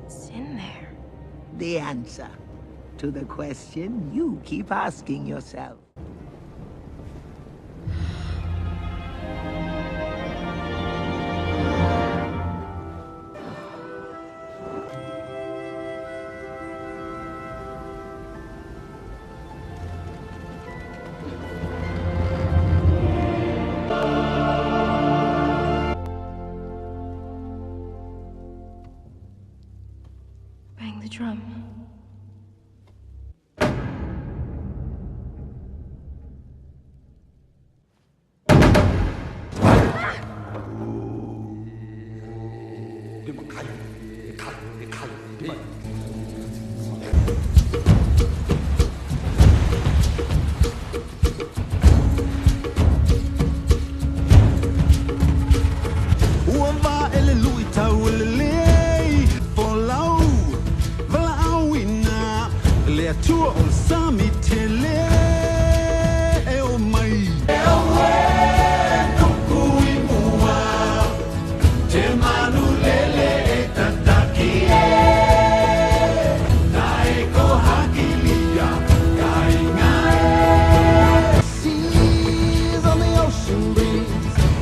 It's in there. The answer to the question you keep asking yourself. Bang the drum.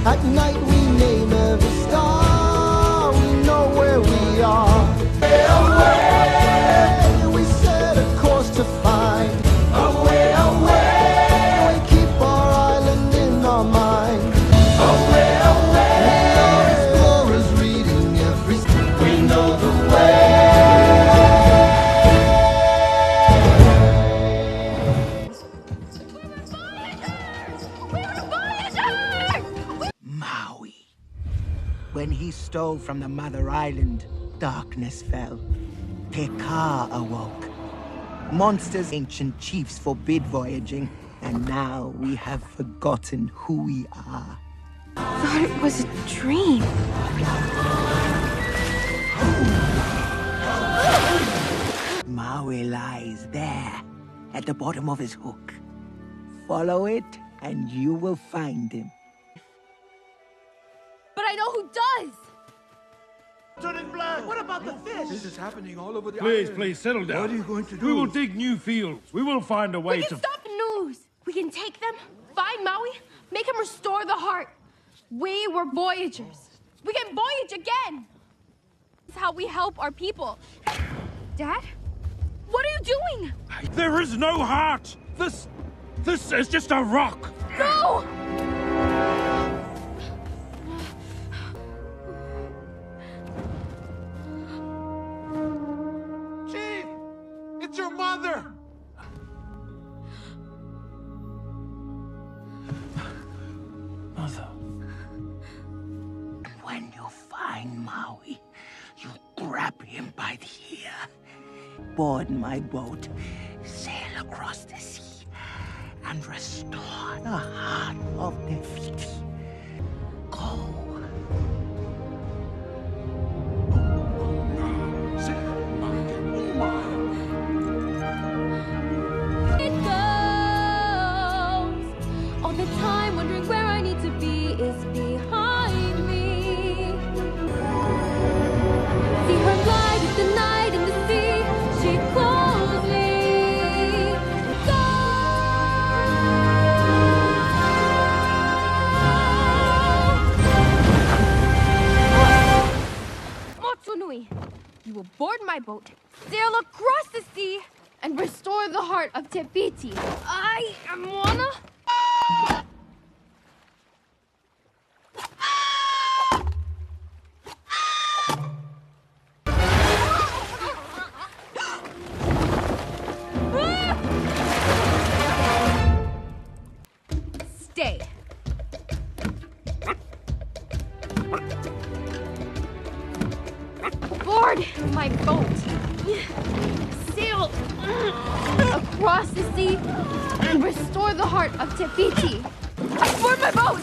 At night we name every star, we know where we are. Away, we set a course to find. Away, away, we keep our island in our mind. Away, away, we are explorers reading every street. We know the way. Maui. When he stole from the Mother Island, darkness fell. Pekka awoke. Monsters' ancient chiefs forbid voyaging, and now we have forgotten who we are. I thought it was a dream. Maui lies there, at the bottom of his hook. Follow it, and you will find him. But I know who does! Turning black! What about the fish? This is happening all over the Please, island. please, settle down. What are you going to do? We will dig new fields. We will find a way We to... can stop the news! We can take them, find Maui, make him restore the heart. We were voyagers. We can voyage again! This is how we help our people. Dad? What are you doing? There is no heart! This is just a rock! No! Chief! It's your mother! Mother. When you find Maui, you grab him by the ear, board my boat, sail across the sea, and restore the heart of Nefertiti. Go. It goes. All the time wondering where I need to be is behind me. See her glide with the night in the sea. She calls me. Go. Motsunui, you will board my boat, sail across the sea, and restore the heart of Te Fiti. I am Moana. Stay. Board my boat. Sail across the sea and restore the heart of Te Fiti. Board my boat!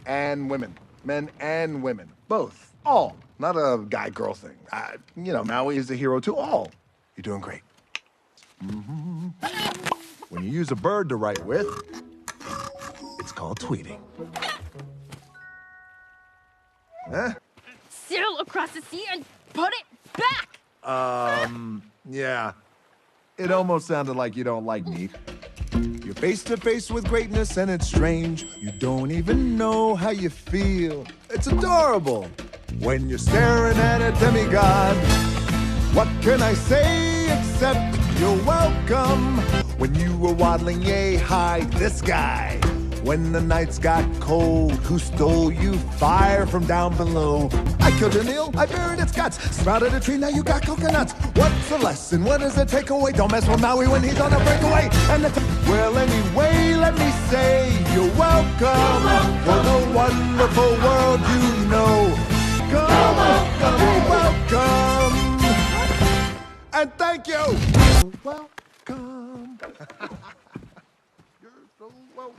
And women. Men and women. Both. All. Not a guy-girl thing. Maui is a hero to all. You're doing great. When you use a bird to write with, it's called tweeting. Huh? Sail across the sea and put it back! Yeah. It almost sounded like you don't like me. You're face to face with greatness and it's strange. You don't even know how you feel. It's adorable when you're staring at a demigod. What can I say except you're welcome? When you were waddling yay high, this guy. When the nights got cold, who stole you fire from down below? I killed an eel, I buried its guts. Sprouted a tree, now you got coconuts. What's the lesson? What is the takeaway? Don't mess with Maui when he's on a breakaway. Well, anyway, let me say you're welcome for the wonderful world you know. You're welcome. And thank you. You're welcome. You're so welcome.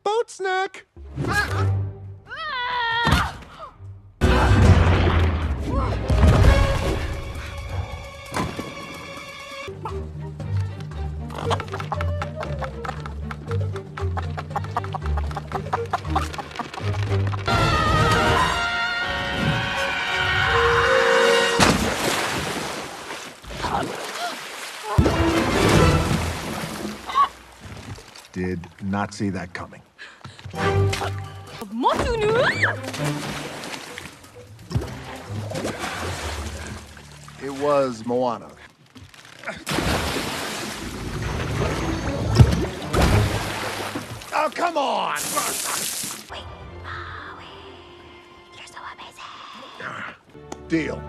Boat snack. Did not see that coming. It was Moana. Oh, come on! Wait, Maui, you're so amazing. Deal.